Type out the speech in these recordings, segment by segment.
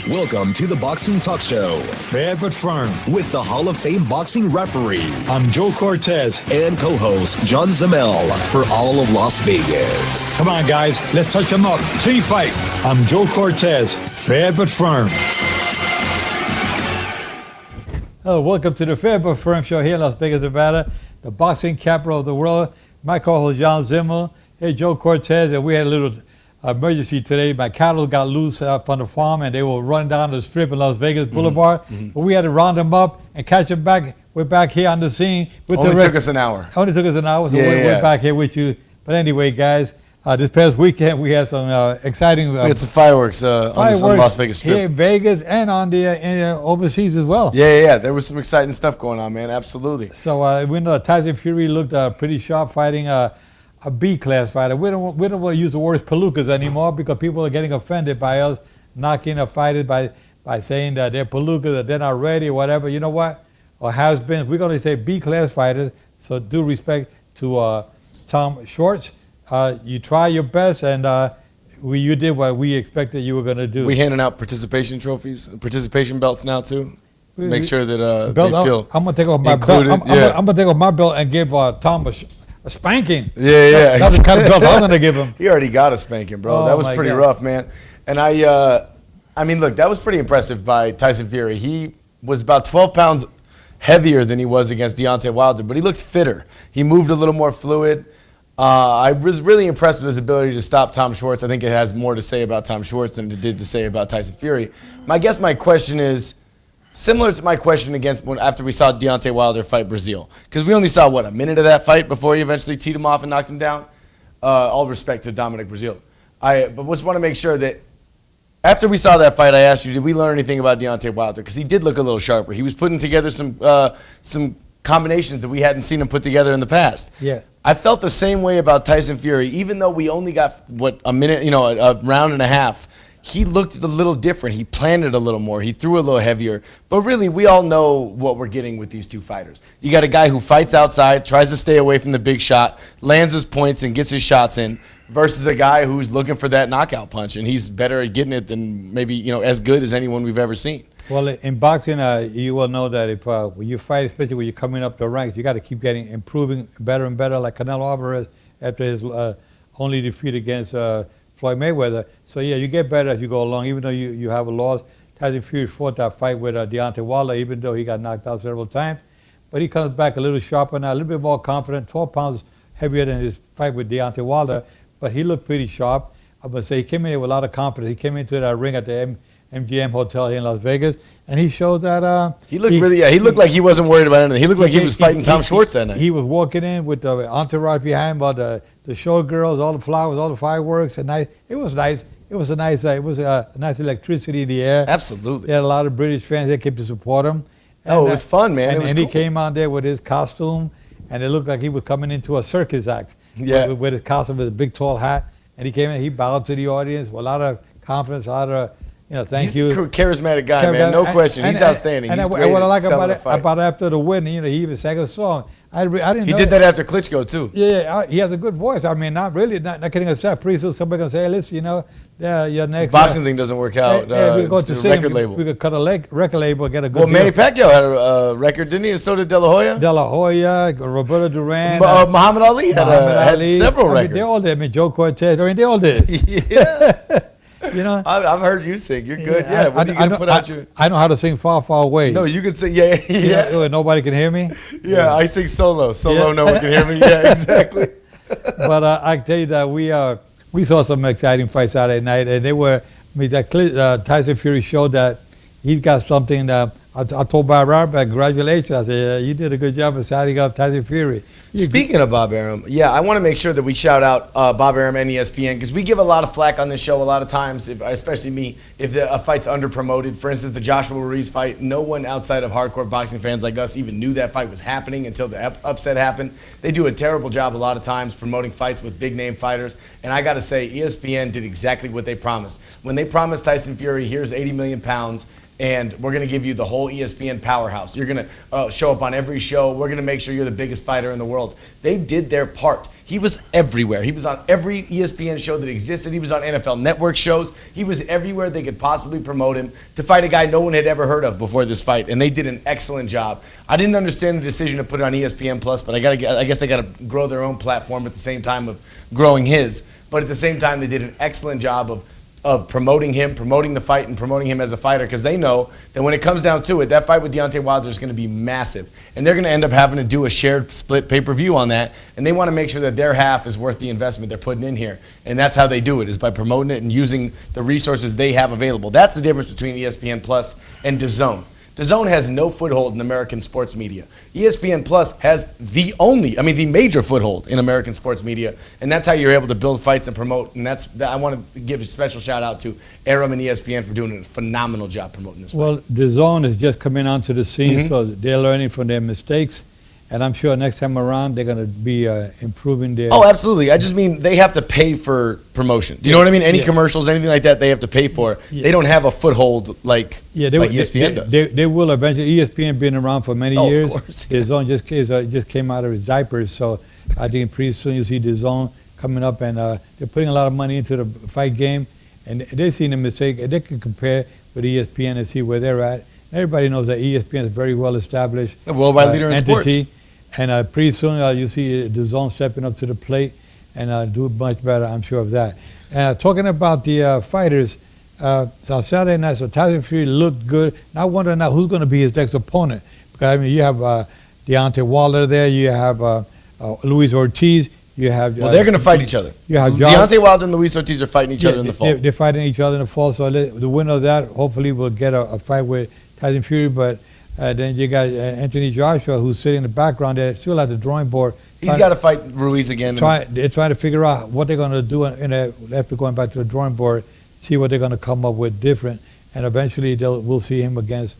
Welcome to the Boxing Talk Show. Fair but firm. With the Hall of Fame boxing referee. I'm Joe Cortez. And co-host John Zamel for all of Las Vegas. Come on, guys. Let's touch them up. Clean fight. I'm Joe Cortez. Fair but firm. Hello, welcome to the Fair but Firm Show here in Las Vegas, Nevada, the boxing capital of the world. My co-host John Zimmel. Hey, Joe Cortez, and we had a little emergency today. My cattle got loose up on the farm, and they were running down the strip in Las Vegas Boulevard. But we had to round them up and catch them back. We're back here on the scene. Only took us an hour. Only took us an hour, so we're back here with you. But anyway, guys, this past weekend we had some exciting. We had some fireworks on the Las Vegas Strip. Here in Vegas and on the overseas as well. Yeah. There was some exciting stuff going on, man. Absolutely. So we know Tyson Fury looked pretty sharp fighting a B-class fighter. We don't want to use the word palookas anymore because people are getting offended by us knocking a fighter by saying that they're palookas, that they're not ready or whatever. You know what? Or has been. We're going to say B-class fighters. So due respect to Tom Schwarz. You try your best, and you did what we expected you were going to do. We handing out participation trophies, participation belts now too. Make sure that they feel I'm going to take off my included. belt. I'm going to take off my belt and give Tom a spanking. Yeah. That's the kind of belt I'm going to give him. He already got a spanking, bro. That was pretty rough, man. And I mean, look, that was pretty impressive by Tyson Fury. He was about 12 pounds heavier than he was against Deontay Wilder, but he looked fitter. He moved a little more fluid. I was really impressed with his ability to stop Tom Schwarz. I think it has more to say about Tom Schwarz than it did to say about Tyson Fury. I guess my question is similar to my question after we saw Deontay Wilder fight Brazil. Because we only saw, a minute of that fight before he eventually teed him off and knocked him down? All respect to Dominic Brazil. But just want to make sure that after we saw that fight, I asked you, did we learn anything about Deontay Wilder? Because he did look a little sharper. He was putting together some combinations that we hadn't seen him put together in the past. Yeah. I felt the same way about Tyson Fury, even though we only got, a minute, a round and a half. He looked a little different. He planted a little more. He threw a little heavier. But really, we all know what we're getting with these two fighters. You got a guy who fights outside, tries to stay away from the big shot, lands his points and gets his shots in, versus a guy who's looking for that knockout punch, and he's better at getting it than maybe, as good as anyone we've ever seen. Well, in boxing, you will know that if when you fight, especially when you're coming up the ranks, you got to keep improving better and better, like Canelo Alvarez after his only defeat against Floyd Mayweather. So, yeah, you get better as you go along, even though you have a loss. Tyson Fury fought that fight with Deontay Wilder, even though he got knocked out several times. But he comes back a little sharper now, a little bit more confident, 12 pounds heavier than his fight with Deontay Wilder. But he looked pretty sharp. I must say he came in with a lot of confidence. He came into that ring at the MGM Hotel here in Las Vegas, and he showed that he looked he looked like he wasn't worried about anything. He looked like he was fighting Tom Schwarz that night. He was walking in with the entourage behind, but the showgirls, all the flowers, all the fireworks, and it was nice. It was a nice electricity in the air. Absolutely. They had a lot of British fans that came to support him. And, it was fun, man. And, it was and cool. He came on there with his costume, and it looked like he was coming into a circus act. Yeah. With his costume, with a big tall hat, and he came in. He bowed to the audience with a lot of confidence, a lot of. Thank you. He's a charismatic guy, man. No question. He's outstanding. And he's what I like about after the win, he even sang a song. I didn't. He did that after Klitschko too. Yeah, he has a good voice. I mean, not kidding aside. Pretty soon somebody gonna say, hey, listen, your next this boxing thing doesn't work out. We go to the record label. We could cut a record label and get a good. Well, Manny Pacquiao had a record, didn't he? And so did De La Hoya. De La Hoya, Roberto Duran, Muhammad Ali had several records. They all did. Joe Cortez. They all did. Yeah. I've heard you sing. You're good. Yeah. When are you gonna put out your? I know how to sing Far, Far Away. No, you can sing. Yeah. Nobody can hear me. Yeah, I sing solo. No one can hear me. Yeah, exactly. But I tell you that we saw some exciting fights out at night, and they were. Tyson Fury showed that he's got something. I told Bob Arum, congratulations. I said, you did a good job of signing up Tyson Fury. Speaking of Bob Arum, I want to make sure that we shout out Bob Arum and ESPN, because we give a lot of flack on this show a lot of times, especially me, if a fight's under-promoted. For instance, the Joshua Ruiz fight, no one outside of hardcore boxing fans like us even knew that fight was happening until the upset happened. They do a terrible job a lot of times promoting fights with big-name fighters, and I got to say, ESPN did exactly what they promised. When they promised Tyson Fury, here's 80 million pounds, and we're going to give you the whole ESPN powerhouse. You're going to show up on every show. We're going to make sure you're the biggest fighter in the world. They did their part. He was everywhere. He was on every ESPN show that existed. He was on NFL Network shows. He was everywhere they could possibly promote him to fight a guy no one had ever heard of before this fight, and they did an excellent job. I didn't understand the decision to put it on ESPN Plus, but I guess they got to grow their own platform at the same time of growing his. But at the same time, they did an excellent job of promoting him, promoting the fight, and promoting him as a fighter, because they know that when it comes down to it, that fight with Deontay Wilder is going to be massive. And they're going to end up having to do a shared split pay-per-view on that, and they want to make sure that their half is worth the investment they're putting in here. And that's how they do it, is by promoting it and using the resources they have available. That's the difference between ESPN Plus and DAZN. DAZN has no foothold in American sports media. ESPN Plus has the major foothold in American sports media, and that's how you're able to build fights and promote. And I want to give a special shout out to Aram and ESPN for doing a phenomenal job promoting this fight. Well, DAZN is just coming onto the scene, so they're learning from their mistakes. And I'm sure next time around they're going to be improving their... Oh, absolutely. I just mean they have to pay for promotion. Do you know what I mean? Any commercials, anything like that, they have to pay for. They don't have a foothold like ESPN does. They will eventually. ESPN been around for many years. Of course. DAZN just came out of his diapers, so I think pretty soon you'll see DAZN coming up, and they're putting a lot of money into the fight game, and they've seen a mistake. They can compare with ESPN and see where they're at. Everybody knows that ESPN is very well established. A worldwide leader in sports. And pretty soon you see DAZN stepping up to the plate and do much better, I'm sure of that. Talking about the fighters, so Saturday night, so Tyson Fury looked good. And I wonder now who's going to be his next opponent. Because, I mean, you have Deontay Wilder there, you have Luis Ortiz, you have... Well, they're going to fight each other. You have Deontay Wilder and Luis Ortiz are fighting each other in the fall. They're fighting each other in the fall, so the winner of that hopefully will get a fight with Tyson Fury, but... then you got Anthony Joshua, who's sitting in the background there, still at the drawing board. He's got to fight Ruiz again. They're trying to figure out what they're going to do after going back to the drawing board, see what they're going to come up with different, and eventually we'll see him against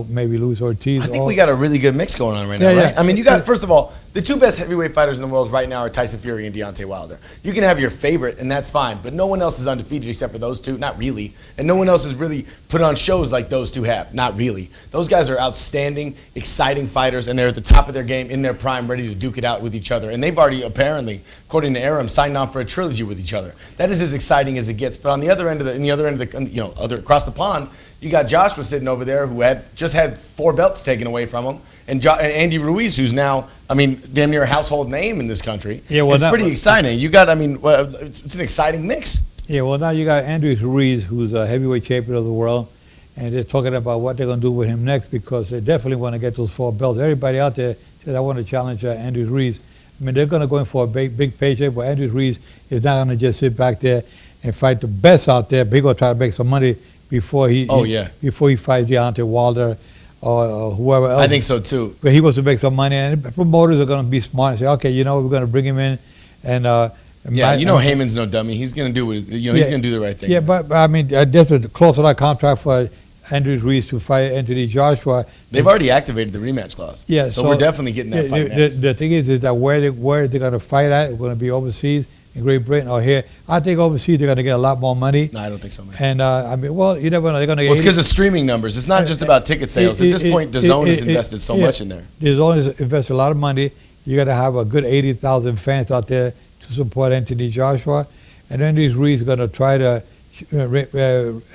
maybe Luis Ortiz. I think we got a really good mix going on right now, right? I mean, you got, first of all, the two best heavyweight fighters in the world right now are Tyson Fury and Deontay Wilder. You can have your favorite, and that's fine, but no one else is undefeated except for those two, not really. And no one else has really put on shows like those two have, not really. Those guys are outstanding, exciting fighters, and they're at the top of their game, in their prime, ready to duke it out with each other. And they've already, apparently, according to Aram, signed on for a trilogy with each other. That is as exciting as it gets. But on the other end of across the pond, you got Joshua sitting over there who just had 4 belts taken away from him, and Andy Ruiz, who's now, I mean, damn near a household name in this country. Yeah, well, it's pretty exciting. You got, it's an exciting mix. Yeah, well, now you got Andy Ruiz, who's a heavyweight champion of the world, and they're talking about what they're going to do with him next, because they definitely want to get those 4 belts. Everybody out there says, I want to challenge Andy Ruiz. I mean, they're going to go in for a big paycheck, but Andy Ruiz is not going to just sit back there and fight the best out there, but he's going to try to make some money before he fights Deontay Wilder or whoever else. I think so too. But he wants to make some money, and promoters are going to be smart and say, okay, you know, we're going to bring him in, and Heyman's no dummy. He's going to do he's going to do the right thing. Yeah, but I mean, there's a close on contract for Andy Ruiz to fight Anthony Joshua. They've already activated the rematch clause. Yeah, so we're definitely getting that fight next. The thing is that where they're going to fight at, it's going to be overseas in Great Britain or here. I think overseas they're going to get a lot more money. No, I don't think so, man. And I mean, well, you never know. They're going to get. Well, it's because of streaming numbers. It's not just about ticket sales. At this point, DAZN has invested so much in there. DAZN has invested a lot of money. You got to have a good 80,000 fans out there to support Anthony Joshua, and Andy Ruiz is going to try to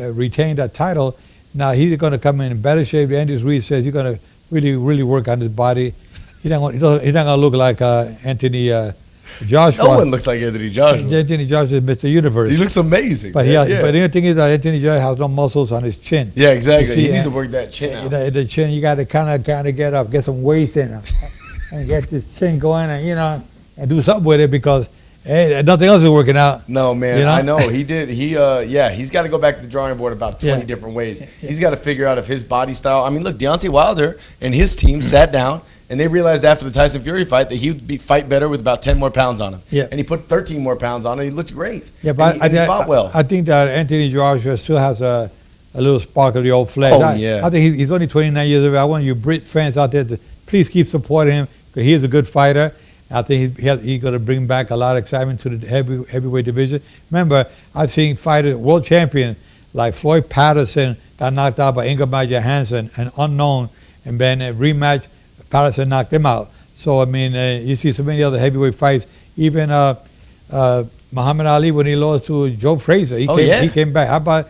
retain that title. Now he's going to come in better shape. Andy Ruiz says he's going to really work on his body. He's not going to look like Anthony Joshua. No one looks like Anthony Joshua. Anthony Joshua is Mr. Universe. He looks amazing. But but the other thing is that Anthony Joshua has no muscles on his chin. Yeah, exactly. He needs to work that chin out. The chin, you got to kind of get up, get some weight in him, and get this chin going, and and do something with it, because nothing else is working out. No, man, I know. He did. He's got to go back to the drawing board about 20 different ways. He's got to figure out if his body style. I mean, look, Deontay Wilder and his team sat down, and they realized after the Tyson Fury fight that he would fight better with about 10 more pounds on him. Yeah. And he put 13 more pounds on him. He looked great. Yeah, but he fought well. I think that Anthony Joshua still has a little spark of the old flesh. I think he's only 29 years old. I want you Brit fans out there to please keep supporting him, because he is a good fighter. I think he's going to bring back a lot of excitement to the heavyweight division. Remember, I've seen fighters, world champions, like Floyd Patterson got knocked out by Ingemar Johansson, an unknown, and then a rematch, Patterson knocked him out. So, I mean, you see so many other heavyweight fights, Even Muhammad Ali, when he lost to Joe Frazier, he came back. How about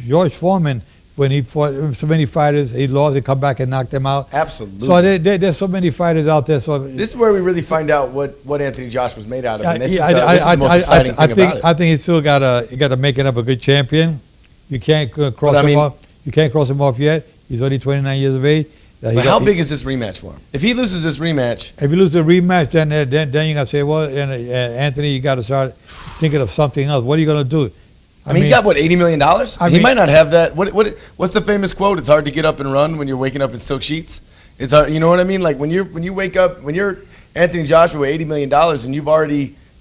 George Foreman? When he fought so many fighters, he lost, he come back and knocked them out. Absolutely. So there's so many fighters out there. So this is where we really find out what Anthony Joshua's made out of. And this is the most exciting thing about it. I think he still got to make it up a good champion. You can't cross him off. You can't cross him off yet. He's only 29 years of age. But how big is this rematch for him? If he loses this rematch, if you lose the rematch, then you got to say, well, Anthony, you got to start thinking of something else. What are you going to do? I mean, he's got what, $80 million? He might not have that. What's the famous quote? It's hard to get up and run when you're waking up in silk sheets. It's hard, you know what I mean? Like when you wake up, when you're Anthony Joshua with $80 million and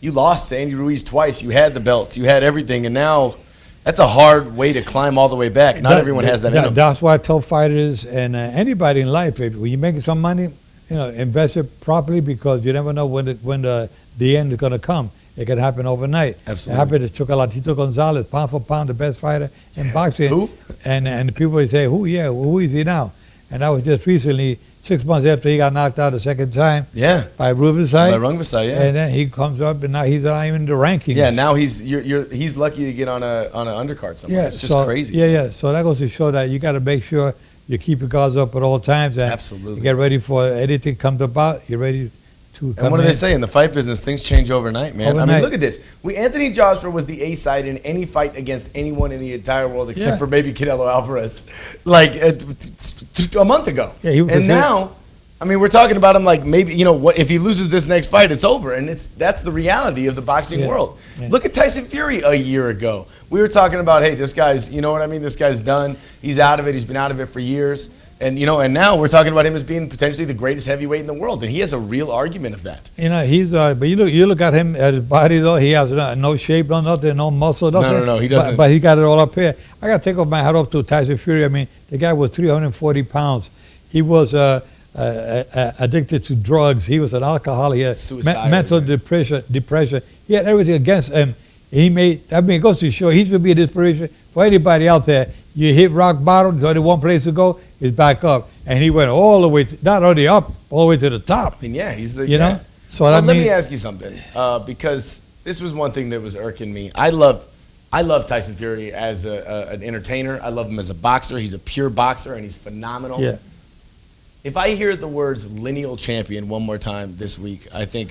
you lost to Andy Ruiz twice. You had the belts, you had everything, and now that's a hard way to climb all the way back. Not everyone has that in them. That's why I tell fighters and anybody in life, when you're making some money, invest it properly, because you never know when the end is going to come. It could happen overnight. Absolutely. It happened to Chocolatito Gonzalez, pound for pound, the best fighter in boxing. Who? And people would say, who? Yeah, who is he now? And that was just recently, 6 months after he got knocked out the second time. Yeah. By Rubenside. By Rungvisai, yeah. And then he comes up, and now he's not even in the rankings. Yeah, now he's lucky to get on an undercard somewhere. Yeah, it's just crazy. Yeah. So that goes to show that you got to make sure you keep your guards up at all times. And absolutely. You get ready for anything comes about. You're ready to come And what do they say? In the fight business, things change overnight, man. I mean, look at this. Anthony Joshua was the A side in any fight against anyone in the entire world except for maybe Canelo Alvarez, like a month ago. Yeah, and now, I mean, we're talking about him like maybe, what if he loses this next fight, it's over. And that's the reality of the boxing world. Yeah. Look at Tyson Fury a year ago. We were talking about, hey, this guy's, you know what I mean? This guy's done. He's out of it. He's been out of it for years. And and now we're talking about him as being potentially the greatest heavyweight in the world, and he has a real argument of that. He's but you look at him, at his body though. He has no shape, no nothing, no muscle, nothing. No, he doesn't. But he got it all up here. I got to take off my hat off to Tyson Fury. I mean, the guy was 340 pounds. He was addicted to drugs. He was an alcoholic. He had mental depression. He had everything against him. It goes to show he's going to be an inspiration for anybody out there. You hit rock bottom, there's only one place to go, is back up. And he went all the way, not only up, all the way to the top. I mean, yeah, he's the, know? So let me ask you something, because this was one thing that was irking me. I love Tyson Fury as an entertainer. I love him as a boxer. He's a pure boxer, and he's phenomenal. Yeah. If I hear the words lineal champion one more time this week, I think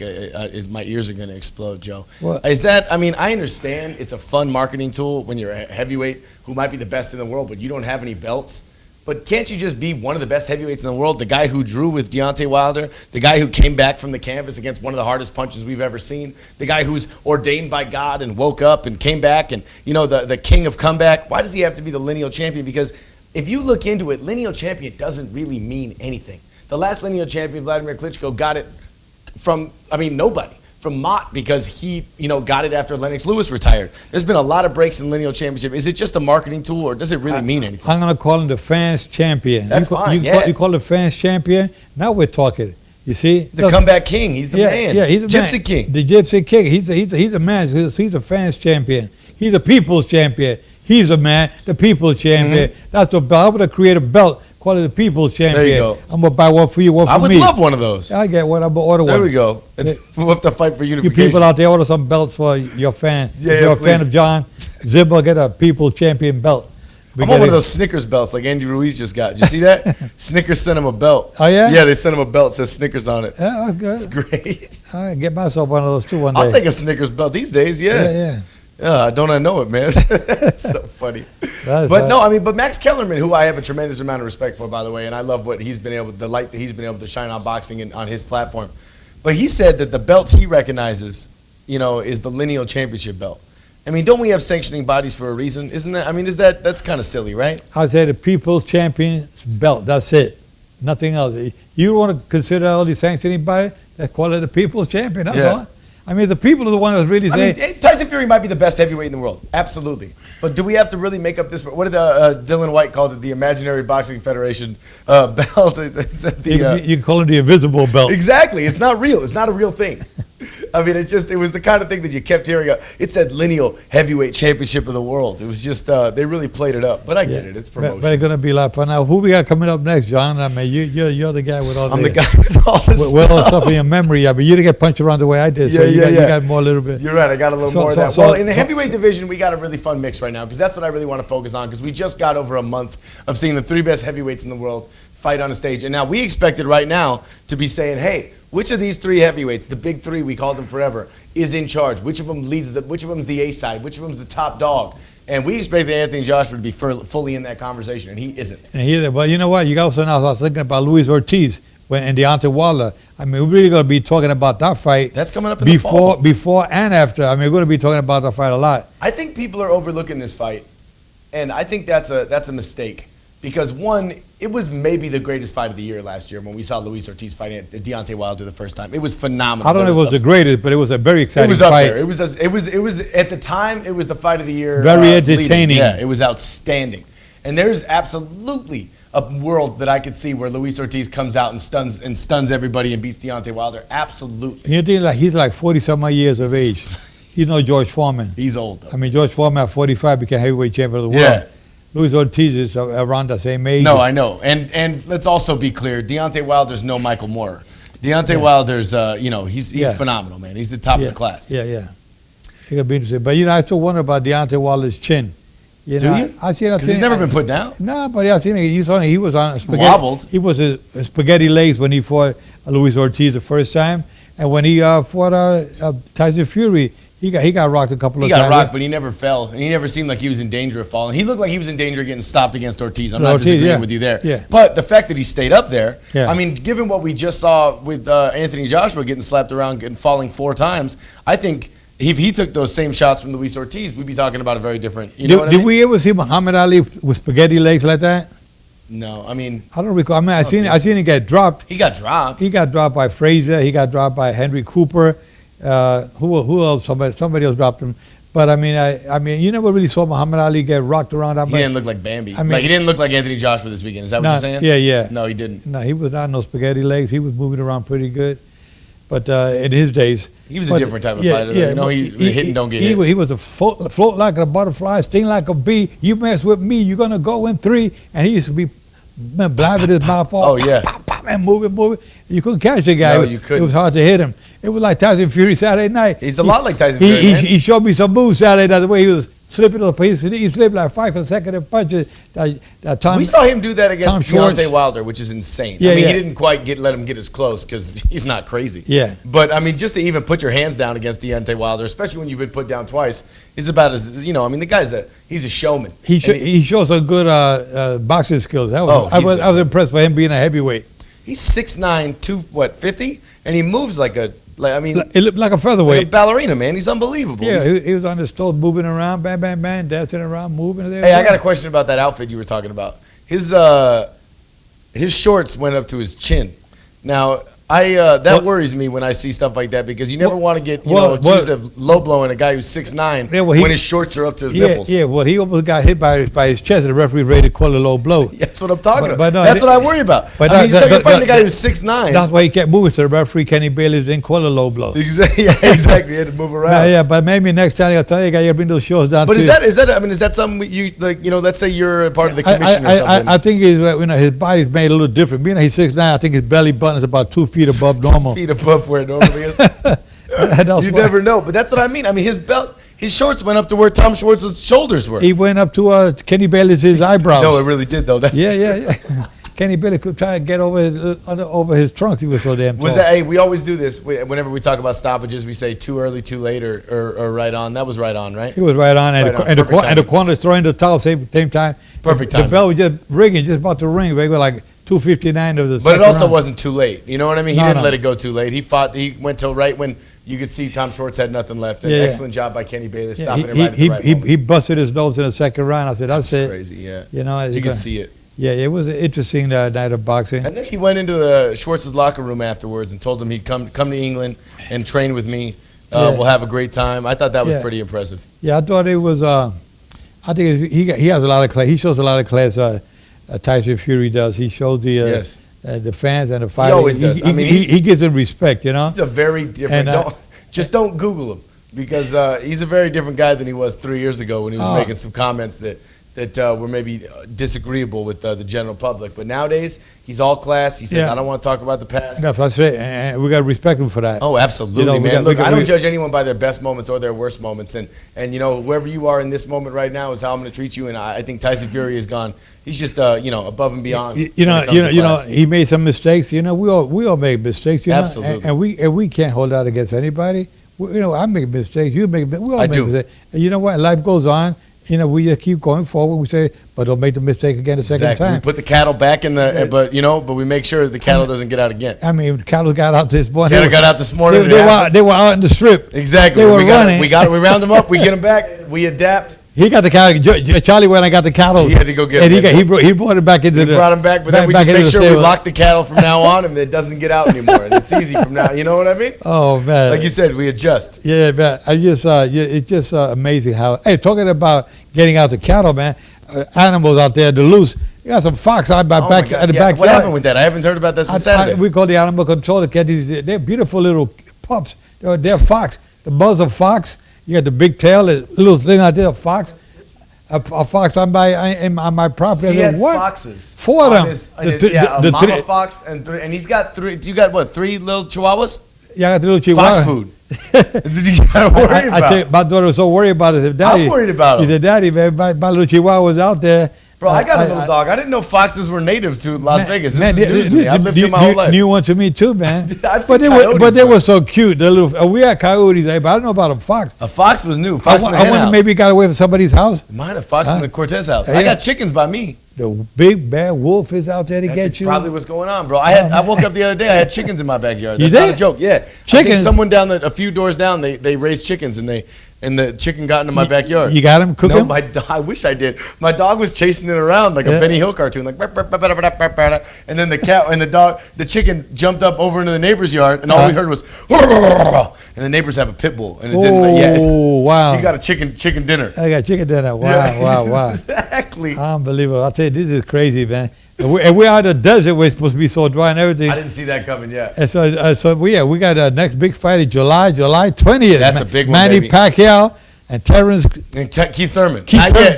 my ears are going to explode, Joe. What? I understand it's a fun marketing tool when you're a heavyweight who might be the best in the world, but you don't have any belts. But can't you just be one of the best heavyweights in the world? The guy who drew with Deontay Wilder, the guy who came back from the canvas against one of the hardest punches we've ever seen, the guy who's ordained by God and woke up and came back and, the king of comeback. Why does he have to be the lineal champion? Because if you look into it, lineal champion doesn't really mean anything. The last lineal champion, Vladimir Klitschko, got it from, nobody. From Mott, because he, got it after Lennox Lewis retired. There's been a lot of breaks in lineal championship. Is it just a marketing tool, or does it really mean anything? I'm going to call him the fans champion. That's fine, you call the fans champion, now we're talking. You see? He's a comeback king. He's the man. Yeah, he's the Gypsy man. King. The Gypsy King. He's a man. He's a fans champion. He's a people's champion. He's a man, the people's champion. Mm-hmm. That's what I'm going to create a belt. Call it the people's champion. There you go. I'm going to buy one for you, one for me. I would love one of those. I get one. I'm going to order one. There we go. We'll have to fight for unification. You people out there, order some belts for your fan. Yeah, if you're a please. fan of John Zimmer, get a people's champion belt. I want one of those Snickers belts like Andy Ruiz just got. Did you see that? Snickers sent him a belt. Oh, yeah? Yeah, they sent him a belt that says Snickers on it. Yeah, that's good. It's great. All right, get myself one of those too one day. I'll take a Snickers belt these days, Yeah. Don't I know it, man? It's so funny. But Max Kellerman, who I have a tremendous amount of respect for, by the way, and I love what the light that he's been able to shine on boxing and on his platform. But he said that the belt he recognizes, is the lineal championship belt. I mean, don't we have sanctioning bodies for a reason? Isn't that, that's kind of silly, right? I say the people's champion's belt. That's it. Nothing else. You want to consider all these sanctioning bodies, they call it the people's champion. That's all. I mean, the people are the ones that really say. Tyson Fury might be the best heavyweight in the world. Absolutely. But do we have to really make up this? What did Dylan White called it? The Imaginary Boxing Federation belt. You can call it the invisible belt. Exactly. It's not real. It's not a real thing. I mean, it was the kind of thing that you kept hearing. It said lineal heavyweight championship of the world. It was just, they really played it up. But I get it. It's promotion. But it's going to be a lot of fun. Now, who we got coming up next, John? I mean, you're the guy with all I'm the guy with all this stuff. With all the stuff in your memory. I mean, you didn't get punched around the way I did. So you got more a little bit. You're right. I got a little more of that. Well, in the heavyweight division, we got a really fun mix right now because that's what I really want to focus on because we just got over a month of seeing the 3 best heavyweights in the world fight on a stage. And now we expected right now to be saying, hey, which of these 3 heavyweights, the big 3, we called them forever, is in charge? Which of them which of them's the A side? Which of them's the top dog? And we expected Anthony Joshua to be fully in that conversation, and he isn't. Well, you know what? You also now I was thinking about Luis Ortiz and Deontay Wilder. I mean, we're really going to be talking about that fight. That's coming up in the fall. Before and after. I mean, we're going to be talking about that fight a lot. I think people are overlooking this fight, and I think that's a mistake. Because, one, it was maybe the greatest fight of the year last year when we saw Luis Ortiz fighting Deontay Wilder the first time. It was phenomenal. I don't know if it was the greatest, but it was a very exciting fight. It was up there. It was at the time, it was the fight of the year. Very entertaining. Yeah, it was outstanding. And there's absolutely a world that I could see where Luis Ortiz comes out and stuns everybody and beats Deontay Wilder. Absolutely. You think he's like 40-some years of age. He's no George Foreman. He's old, though. I mean, George Foreman at 45 became heavyweight champion of the world. Yeah. Luis Ortiz is around the same age. No, I know. And let's also be clear, Deontay Wilder's no Michael Moore. Deontay Wilder's, he's phenomenal, man. He's the top of the class. Yeah. It's going to be interesting. But, I still wonder about Deontay Wilder's chin. Do you? Because he's never been put down? No, but I seen it. He was on spaghetti. Wobbled. He was a spaghetti legs when he fought Luis Ortiz the first time. And when he fought Tyson Fury, he got rocked a couple of times. He got rocked, but he never fell. And he never seemed like he was in danger of falling. He looked like he was in danger of getting stopped against Ortiz. I'm not disagreeing with you there. Yeah. But the fact that he stayed up there, I mean, given what we just saw with Anthony Joshua getting slapped around and falling 4 times, I think if he took those same shots from Luis Ortiz, we'd be talking about a very different, Did we ever see Muhammad Ali with spaghetti legs like that? No, I mean, I don't recall. I mean, I seen him get dropped. He got dropped. He got dropped by Frazier. He got dropped by Henry Cooper. Who else? Somebody else dropped him. But I mean, you never really saw Muhammad Ali get rocked around. He didn't look like Bambi. He didn't look like Anthony Joshua this weekend. Is that what you're saying? Yeah. No, he didn't. No, he was not no spaghetti legs. He was moving around pretty good. But in his days, he was a different type of fighter. He hit and don't get hit. He was a float like a butterfly, sting like a bee. You mess with me, you're gonna go in 3. And he used to be blabbing his mouth off. Oh yeah, pop, pop, and moving. You couldn't catch the guy. No, you couldn't. It was hard to hit him. It was like Tyson Fury Saturday night. He's a lot like Tyson Fury. He showed me some moves Saturday night. The way he was slipping on the piece. He slipped like 5 consecutive punches. We saw him do that against Tom Deontay Wilder, which is insane. Yeah, he didn't quite let him get as close because he's not crazy. Yeah. But, I mean, just to even put your hands down against Deontay Wilder, especially when you've been put down twice, is about as, the guy's he's a showman. He shows some good boxing skills. I was impressed by him being a heavyweight. He's 6'9", 250? And he moves like a... it looked like a featherweight. Like a ballerina, man. He's unbelievable. Yeah, he was on his toes, moving around, bang, bang, bang, dancing around, moving there. Hey, I got a question about that outfit you were talking about. His shorts went up to his chin. Now, that worries me when I see stuff like that because you never want to get accused of low blowing a guy who's 6'9" when his shorts are up to his nipples. Yeah, well, he almost got hit by his chest, and the referee rated to call it a low blow. That's what I'm talking about. No, that's what I worry about. You're fighting a guy who's 6'9". That's why he kept moving. So the referee Kenny Bailey didn't call it a low blow. Exactly. He had to move around. Yeah, but maybe next time I'll tell you, you bring those shorts down. But is that something you like? Let's say you're a part of the commission or something. I think his body's made a little different. Being he's 6'9", I think his belly button is about 2 feet above normal. 2 feet above where it normally is. You never know, but that's what I mean. I mean, his shorts went up to where Tom Schwartz's shoulders were. He went up to Kenny Bailey's eyebrows. No, it really did though. Yeah. Kenny Bailey could try to get over his trunks. He was so damn tall. Hey, we always do this. Whenever we talk about stoppages, we say too early, too late, or right on. That was right on, right? He was right on, and the corner throwing the towel same time. Perfect time. The bell was just ringing, just about to ring. They were like 2:59 of the second But it also round. wasn't too late. You know what I mean? He didn't let it go too late. He went till right when you could see Tom Schwarz had nothing left. An excellent job by Kenny Bailey stopping it right at the right moment. He busted his nose in the second round. I said, that's it. Crazy, yeah. You could see it. Yeah, it was an interesting night of boxing. And then he went into the Schwartz's locker room afterwards and told him he'd come to England and train with me. We'll have a great time. I thought that was pretty impressive. Yeah, I thought it was. I think he has a lot of class. He shows a lot of class. Tyson Fury does. He shows the fans and the fighters. He always does. He gives them respect. He's a very different. Just don't Google him because he's a very different guy than he was 3 years ago when he was making some comments that were maybe disagreeable with the general public. But nowadays, he's all class. He says, I don't want to talk about the past. No, that's right. And we got to respect him for that. Oh, absolutely, man. Look, I don't judge anyone by their best moments or their worst moments. And whoever you are in this moment right now is how I'm going to treat you. And I think Tyson Fury has gone. He's just, above and beyond. He made some mistakes. We all make mistakes. Absolutely. And we can't hold out against anybody. I make mistakes. You make mistakes. We all make mistakes. And you know what? Life goes on. We just keep going forward. We say, but don't make the mistake again a second time. We put the cattle back in the, but we make sure the cattle doesn't get out again. I mean, the cattle got out this morning. Cattle got out this morning. They were out in the strip. Exactly. They were running. We round them up. We get them back. We adapt. He got the cattle. Charlie went and got the cattle. He had to go get them. And he brought it back into the. He brought them back, but then we just make sure we lock the cattle from now on, and it doesn't get out anymore. And it's easy from now. You know what I mean? Oh man! Like you said, we adjust. Yeah, man. It's just amazing how. Hey, talking about getting out the cattle, man. Animals out there to loose. You got some fox out by back at the backyard. What happened with that? I haven't heard about that since Saturday. We call the animal control. They're beautiful little pups. They're fox. The muzzle fox. You got the big tail, the little thing out there, a fox. A fox on my property. He had what? Foxes. 4 of them. A mama fox and he's got 3. You got what? 3 little chihuahuas? Yeah, I got the little chihuahua. Fox food. You gotta worry about. I tell you, my daughter was so worried about it. Daddy, I'm worried about him. He said, "Daddy, man, my little chihuahua was out there." Bro, I got a little dog. I didn't know foxes were native to Las Vegas. This is news to me. I've lived here my whole life. New one to me too, man. I've seen coyotes, but they were so cute. The little, we had coyotes, but I don't know about a fox. A fox was new. Fox in the hen I wonder house. maybe he got away from somebody's house. Mine a fox in the Cortez house. I got chickens by me. The big bad wolf is out there to get you. Probably what's going on, bro. I woke up the other day. I had chickens in my backyard. That's not a joke. Yeah, chickens. I think someone a few doors down, they raised chickens and the chicken got into my backyard. You got him cooking? No, I wish I did. My dog was chasing it around like a Benny Hill cartoon, like and then the cat and the chicken jumped up over into the neighbor's yard, and all we heard was, and the neighbors have a pit bull, and it didn't. Oh wow! You got a chicken dinner. I got chicken dinner. Wow, wow. Exactly. Unbelievable. I'll tell you, this is crazy, man. And we're out of the desert. We're supposed to be so dry and everything. I didn't see that coming yet. And so we got our next big fight in July 20th. That's a big one, Manny baby. Pacquiao and Terrence. And Keith Thurman.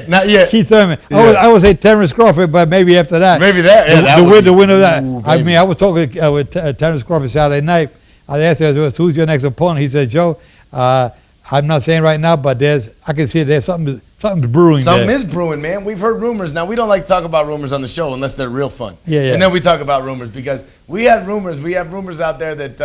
Not yet. Keith Thurman. Yeah. I would say Terrence Crawford, but maybe after that. Maybe that. Yeah, the winner of that. Ooh, I mean, I was talking with Terrence Crawford Saturday night. I asked him, who's your next opponent? He said, Joe, I'm not saying right now, but I can see there's something's brewing. Something is brewing, man. We've heard rumors. Now, we don't like to talk about rumors on the show unless they're real fun. Yeah. And then we talk about rumors because we have rumors. We have rumors out there that,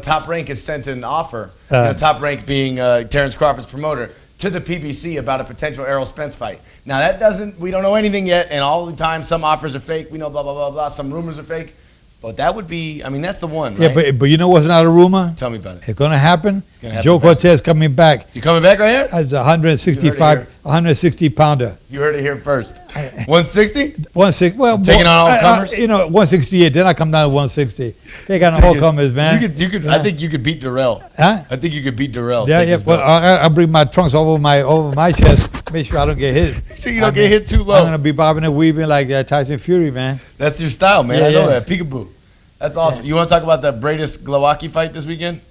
Top Rank has sent an offer, Top Rank being Terrence Crawford's promoter, to the PBC about a potential Errol Spence fight. Now, we don't know anything yet, and all the time some offers are fake. We know blah, blah, blah, blah. Some rumors are fake. But that would be, that's the one, right? Yeah, but you know what's not a rumor? Tell me about it. It's going to happen. It's gonna happen. Joe Cortez coming back. You coming back right here? As a 160 pounder. You heard it here first. 160? 160. Well, taking on all comers? 168. Then I come down to 160. Take on all comers, man. You could. I think you could beat Darrell. Huh? I think you could beat Darrell. Yeah. Well, I'll bring my trunks over my chest. Make sure I don't get hit. Make sure you don't get hit too low. I'm gonna be bobbing and weaving like Tyson Fury, man. That's your style, man. I know that. Peekaboo. That's awesome. You want to talk about the Bradis Glowacki fight this weekend?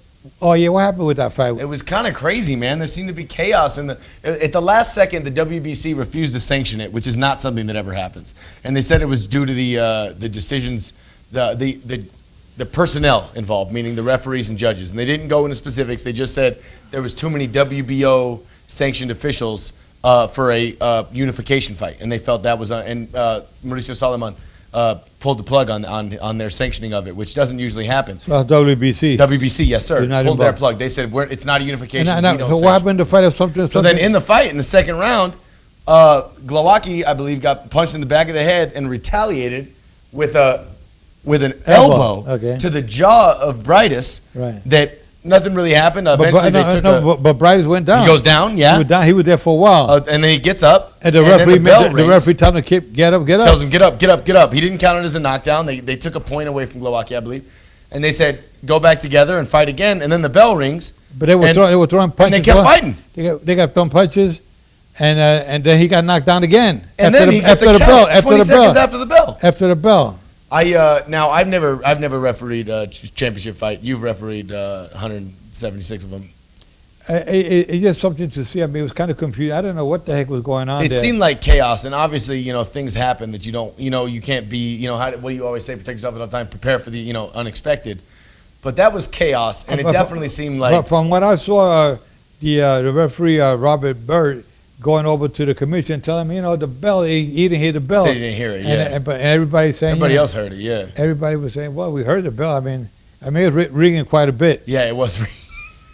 Oh yeah, what happened with that fight? It was kind of crazy, man. There seemed to be chaos at the last second. The WBC refused to sanction it, which is not something that ever happens. And they said it was due to the decisions, the personnel involved, meaning the referees and judges. And they didn't go into specifics. They just said there was too many WBO sanctioned officials for a unification fight, and they felt that was and Mauricio Salomon pulled the plug on their sanctioning of it, which doesn't usually happen. So WBC. WBC, yes, sir. Pulled involved. their plug. They said it's not a unification. So what happened to fight of something? So then in the fight, in the second round, Glowacki, I believe, got punched in the back of the head and retaliated with an elbow to the jaw of Bradis. Right. That nothing really happened. Eventually, but Bradis went down. He goes down, yeah. He was there for a while. And then he gets up. And the referee told him to get up. Tells him, get up. He didn't count it as a knockdown. They took a point away from Glowacki, I believe. And they said, go back together and fight again. And then the bell rings. But they were throwing punches. And they kept fighting. They got throwing punches. And then he got knocked down again. And then he gets a count 20 seconds after the bell. After the bell. Now I've never refereed a championship fight. You've refereed 176 of them. It's just something to see. I mean, it was kind of confusing. I don't know what the heck was going on. It there. seemed like chaos, and obviously, things happen that you don't, you can't be, what do you always say? Protect yourself at all time. Prepare for the, unexpected. But that was chaos, and it definitely seemed like. From what I saw, the referee Robert Byrd going over to the commission, telling him, the bell. He didn't hear the bell. Said he didn't hear it. Yeah. But everybody saying. Everybody else heard it. Yeah. Everybody was saying, "Well, we heard the bell." I mean, it was ringing quite a bit. Yeah, it was.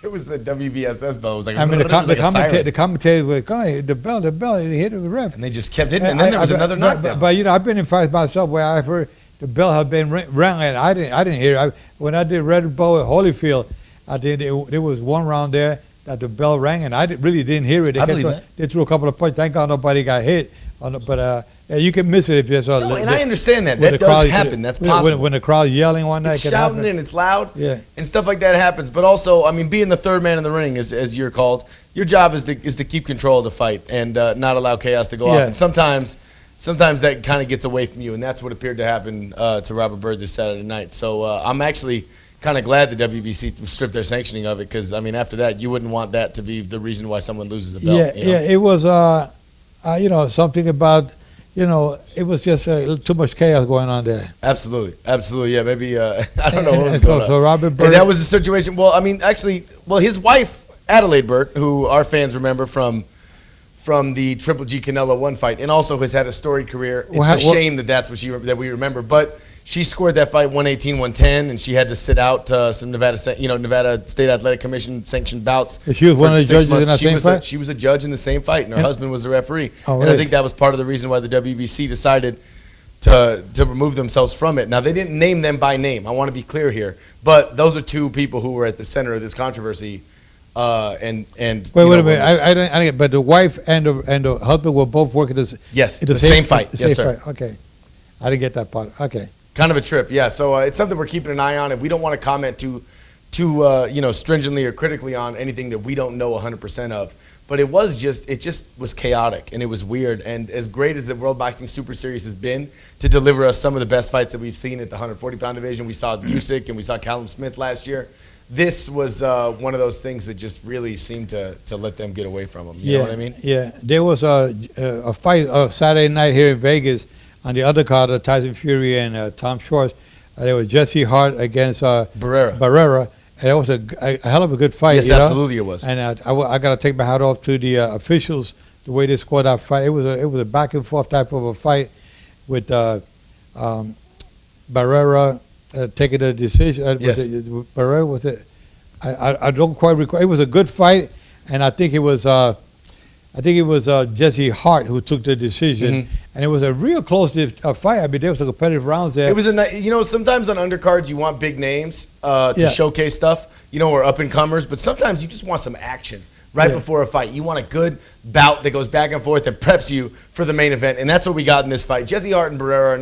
It was the WBSS bell. It was like the commentators were going, the bell, they hit the ref. And they just kept hitting it. And then there was another knockdown. But I've been in fights myself where I've heard the bell had been rang, and I didn't hear it. When I did Red Bull at Holyfield, there was one round there that the bell rang, and I really didn't hear it. I believe that. They threw a couple of punches. Thank God nobody got hit. But you can miss it if there's and I understand that. That does happen. That's possible. When the crowd's yelling one night, it's shouting and it's loud, yeah, and stuff like that happens. But also, being the third man in the ring, as you're called, your job is to keep control of the fight and not allow chaos to go off. And sometimes that kind of gets away from you, and that's what appeared to happen to Robert Byrd this Saturday night. So I'm actually kind of glad the WBC stripped their sanctioning of it, because after that, you wouldn't want that to be the reason why someone loses a belt. Yeah, it was something about. It was just too much chaos going on there. Absolutely. Yeah, maybe, I don't know what was going on. So Robert Byrd. And that was the situation. Well, his wife, Adelaide Byrd, who our fans remember from the Triple G Canelo 1 fight, and also has had a storied career. It's a shame that we remember. But she scored that fight 118-110, and she had to sit out some Nevada State Athletic Commission sanctioned bouts. She was one of the judges in that same fight? She was a judge in the same fight, and her husband was the referee. Oh, and I think that was part of the reason why the WBC decided to remove themselves from it. Now, they didn't name them by name. I want to be clear here. But those are two people who were at the center of this controversy. Wait a minute. I don't. But the wife and the husband were both working the same fight. Yes, sir. Fight. Okay, I didn't get that part. Okay. Kind of a trip, yeah. So it's something we're keeping an eye on, and we don't want to comment too stringently or critically on anything that we don't know 100% of. But it just was chaotic, and it was weird. And as great as the World Boxing Super Series has been to deliver us some of the best fights that we've seen at the 140-pound division, we saw Usyk and we saw Callum Smith last year. This was one of those things that just really seemed to let them get away from them. You know what I mean? Yeah. There was a fight Saturday night here in Vegas. On the other card, Tyson Fury and Tom Schwarz, there was Jesse Hart against Barrera. And it was a hell of a good fight. Yes, absolutely it was. And I got to take my hat off to the officials, the way they scored that fight. It was a back and forth type of a fight with Barrera taking the decision. Yes. Barrera was it? I don't quite recall. It was a good fight, and I think it was Jesse Hart who took the decision, and it was a real close fight. I mean, there was some competitive rounds there. It was sometimes on undercards you want big names to showcase stuff, or up and comers, but sometimes you just want some action right before a fight. You want a good bout that goes back and forth that preps you for the main event, and that's what we got in this fight. Jesse Hart and Barrera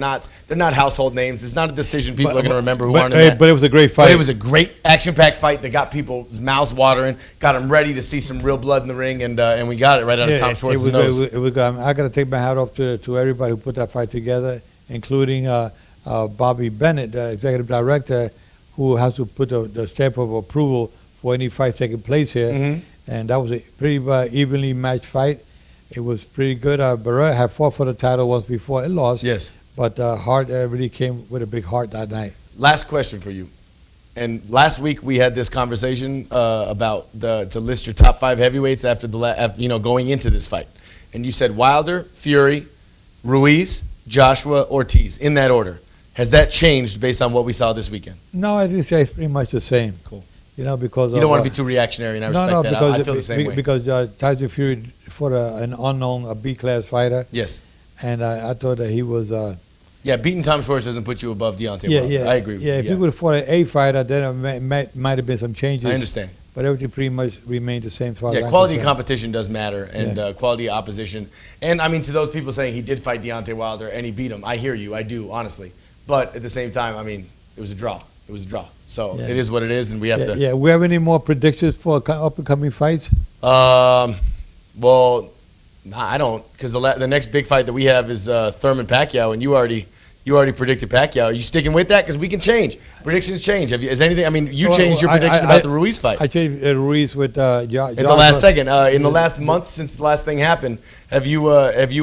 they're not household names. It's not a decision people are going to remember who aren't in that. But it was a great fight. But it was a great action-packed fight that got people's mouths watering, got them ready to see some real blood in the ring, and we got it right out of Tom Schwarz's nose. It was I got to take my hat off to everybody who put that fight together, including Bobby Bennett, the executive director, who has to put the stamp of approval for any fight taking place here. And that was a pretty evenly matched fight. It was pretty good. Barrera had fought for the title once before. It lost. Yes. But Hart really came with a big heart that night. Last question for you. And last week we had this conversation about to list your top 5 heavyweights after going into this fight. And you said Wilder, Fury, Ruiz, Joshua, Ortiz, in that order. Has that changed based on what we saw this weekend? No, I think it's pretty much the same. Cool. Because you don't want to be too reactionary, and I respect that. I feel the same way. Because Tyson Fury fought an unknown B-class fighter. Yes. And I thought that he was... beating Tom Schwarz doesn't put you above Deontay Wilder. I agree with you. If he would have fought an A fighter, then it might have been some changes. I understand. But everything pretty much remained the same. Quality of competition does matter, and quality of opposition. And, to those people saying he did fight Deontay Wilder and he beat him, I hear you. I do, honestly. But at the same time, it was a draw. It was a draw. So it is what it is, and we have to... Yeah, we have any more predictions for up-and-coming fights? Well, I don't, because the next big fight that we have is Thurman Pacquiao, and you already You already predicted Pacquiao. Are you sticking with that? Because we can change. Predictions change. Has anything? I mean, you changed your prediction about the Ruiz fight. I changed Ruiz with at the last second. In the last month since the last thing happened, have you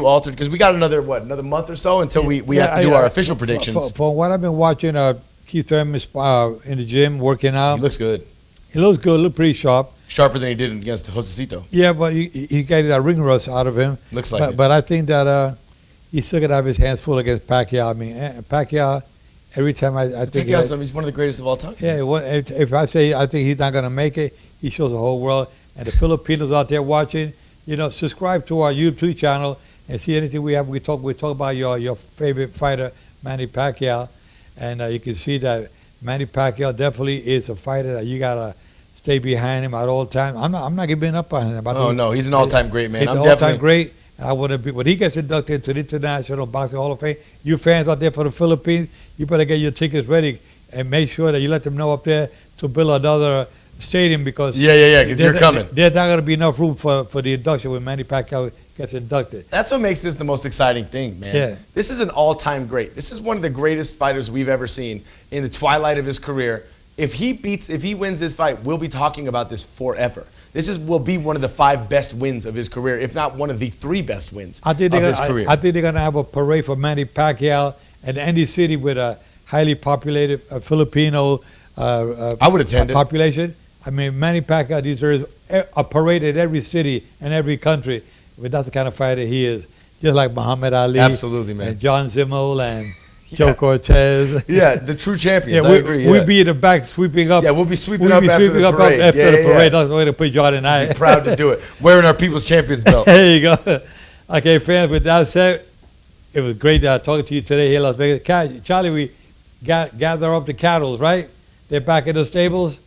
altered? Because we got another month or so until we have to do our official predictions. For what I've been watching, Keith Thurman in the gym working out. He looks good. He looks good. Look pretty sharp. Sharper than he did against Josecito. Yeah, but he got that ring rust out of him. Looks like it. But I think that he's still gonna have his hands full against Pacquiao. I mean, Pacquiao. Every time I think he's one of the greatest of all time. Yeah, if I say I think he's not gonna make it, he shows the whole world. And the Filipinos out there watching, subscribe to our YouTube channel and see anything we have. We talk about your favorite fighter, Manny Pacquiao, and you can see that Manny Pacquiao definitely is a fighter that you gotta stay behind him at all times. I'm not giving up on him. No, he's an all-time great, man. He's an all-time great. I want to be when he gets inducted into the International Boxing Hall of Fame. You fans out there for the Philippines, you better get your tickets ready and make sure that you let them know up there to build another stadium because because you're coming. There's not going to be enough room for the induction when Manny Pacquiao gets inducted. That's what makes this the most exciting thing, man. Yeah. This is an all-time great. This is one of the greatest fighters we've ever seen in the twilight of his career. If he wins this fight, we'll be talking about this forever. This will be one of the 5 best wins of his career, if not one of the 3 best wins of his career. I think they're going to have a parade for Manny Pacquiao at any city with a highly populated Filipino I would attend population. I mean, Manny Pacquiao deserves a parade at every city and every country. But that's the kind of fighter he is. Just like Muhammad Ali. Absolutely, man. And John Zimmel and Joe Cortez. Yeah, the true champions. I agree. We'll be in the back sweeping up. Yeah, we'll be sweeping up after the parade. That's the way to put John and I. We'll be proud to do it. Wearing our People's Champions belt. There you go. Okay, fans, with that said, it was great talking to you today here in Las Vegas. Charlie, we gather up the cattle, right? They're back in the stables.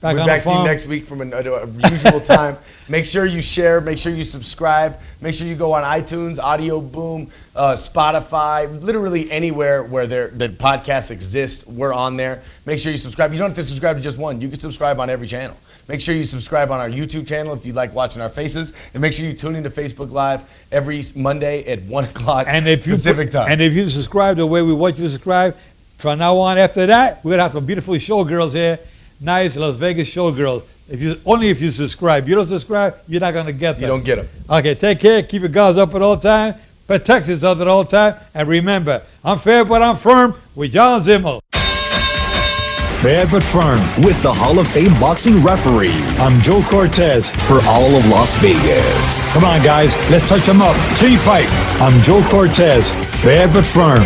We're back to you next week from a usual time. Make sure you share. Make sure you subscribe. Make sure you go on iTunes, Audio Boom, Spotify, literally anywhere where the podcasts exist. We're on there. Make sure you subscribe. You don't have to subscribe to just one. You can subscribe on every channel. Make sure you subscribe on our YouTube channel if you like watching our faces. And make sure you tune into Facebook Live every Monday at 1 o'clock Pacific time. And if you subscribe the way we want you to subscribe, from now on after that, we're going to have some beautiful showgirls here. Nice Las Vegas showgirls. If you subscribe. You don't subscribe, you're not going to get them. You don't get them. Okay, take care. Keep your guards up at all time. Protect yourself at all time. And remember, I'm fair but I'm firm with John Zimmel. Fair but firm with the Hall of Fame boxing referee. I'm Joe Cortez. For all of Las Vegas. Come on, guys. Let's touch them up. Clean fight. I'm Joe Cortez. Fair but firm.